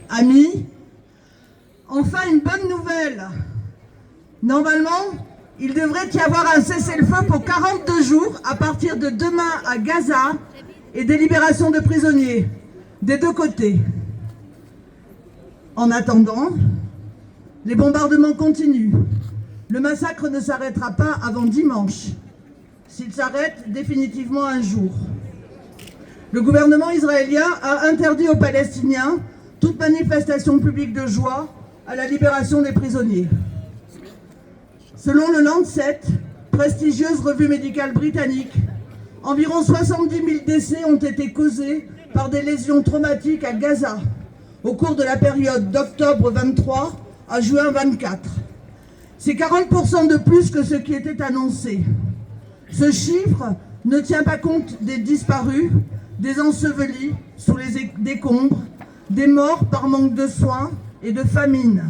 amis, enfin une bonne nouvelle. Normalement, il devrait y avoir un cessez-le-feu pour 42 jours à partir de demain à Gaza et des libérations de prisonniers des deux côtés. En attendant, les bombardements continuent. Le massacre ne s'arrêtera pas avant dimanche, s'il s'arrête définitivement un jour. Le gouvernement israélien a interdit aux Palestiniens toute manifestation publique de joie à la libération des prisonniers. Selon le Lancet, prestigieuse revue médicale britannique, environ 70 000 décès ont été causés par des lésions traumatiques à Gaza au cours de la période d'octobre 23 à juin 24. C'est 40% de plus que ce qui était annoncé. Ce chiffre ne tient pas compte des disparus, des ensevelis sous les décombres, des morts par manque de soins et de famine.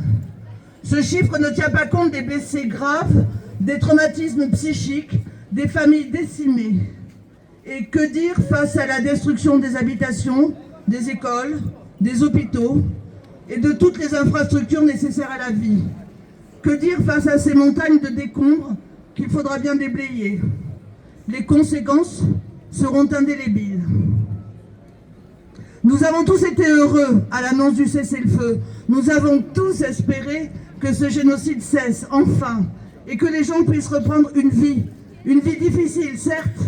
Ce chiffre ne tient pas compte des blessés graves, des traumatismes psychiques, des familles décimées. Et que dire face à la destruction des habitations, des écoles, des hôpitaux et de toutes les infrastructures nécessaires à la vie? Que dire face à ces montagnes de décombres qu'il faudra bien déblayer? Les conséquences seront indélébiles. Nous avons tous été heureux à l'annonce du cessez-le-feu. Nous avons tous espéré que ce génocide cesse enfin et que les gens puissent reprendre une vie difficile certes,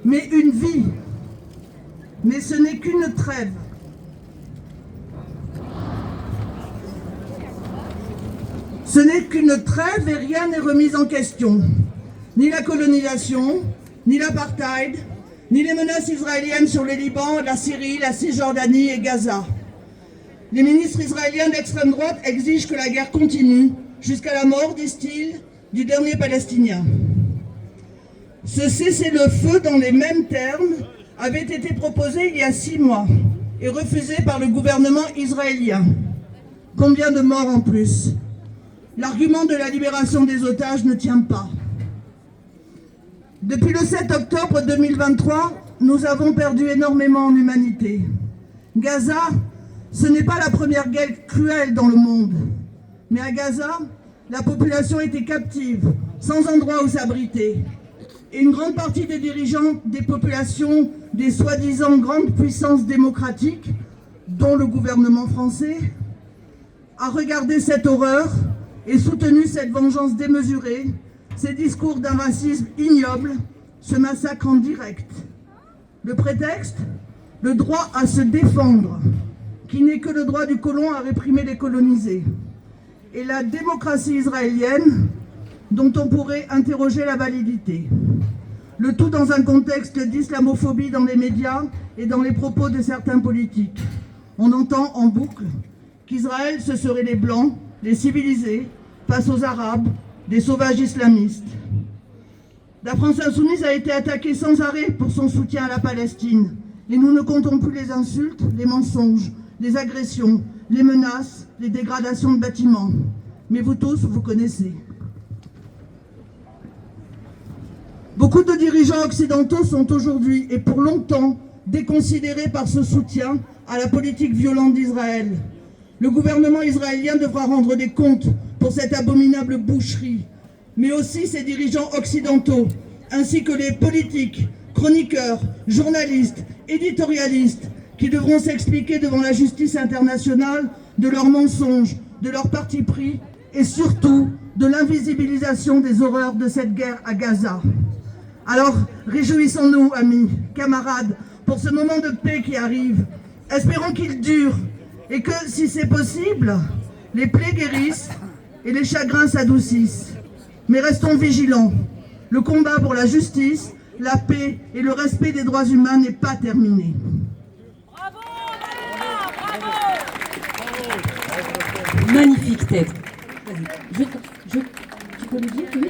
mais une vie. Mais ce n'est qu'une trêve. Ce n'est qu'une trêve et rien n'est remis en question. Ni la colonisation, ni l'apartheid, ni les menaces israéliennes sur le Liban, la Syrie, la Cisjordanie et Gaza. Les ministres israéliens d'extrême droite exigent que la guerre continue jusqu'à la mort, disent-ils, du dernier Palestinien. Ce cessez-le-feu dans les mêmes termes avait été proposé il y a 6 mois et refusé par le gouvernement israélien. Combien de morts en plus? L'argument de la libération des otages ne tient pas. Depuis le 7 octobre 2023, nous avons perdu énormément en humanité. Gaza, ce n'est pas la première guerre cruelle dans le monde. Mais à Gaza, la population était captive, sans endroit où s'abriter. Et une grande partie des dirigeants des populations des soi-disant grandes puissances démocratiques, dont le gouvernement français, a regardé cette horreur et soutenu cette vengeance démesurée, ces discours d'un racisme ignoble, ce massacre en direct. Le prétexte? Le droit à se défendre, qui n'est que le droit du colon à réprimer les colonisés. Et la démocratie israélienne, dont on pourrait interroger la validité. Le tout dans un contexte d'islamophobie dans les médias et dans les propos de certains politiques. On entend en boucle qu'Israël, ce serait les Blancs, les civilisés, face aux Arabes, des sauvages islamistes. La France insoumise a été attaquée sans arrêt pour son soutien à la Palestine. Et nous ne comptons plus les insultes, les mensonges, les agressions, les menaces, les dégradations de bâtiments. Mais vous tous, vous connaissez. Beaucoup de dirigeants occidentaux sont aujourd'hui et pour longtemps déconsidérés par ce soutien à la politique violente d'Israël. Le gouvernement israélien devra rendre des comptes pour cette abominable boucherie, mais aussi ses dirigeants occidentaux, ainsi que les politiques, chroniqueurs, journalistes, éditorialistes, qui devront s'expliquer devant la justice internationale de leurs mensonges, de leurs partis pris et surtout de l'invisibilisation des horreurs de cette guerre à Gaza. Alors, réjouissons-nous, amis, camarades, pour ce moment de paix qui arrive. Espérons qu'il dure et que, si c'est possible, les plaies guérissent et les chagrins s'adoucissent. Mais restons vigilants. Le combat pour la justice, la paix et le respect des droits humains n'est pas terminé. Bravo, bravo. Magnifique texte. Tu peux le dire, oui ?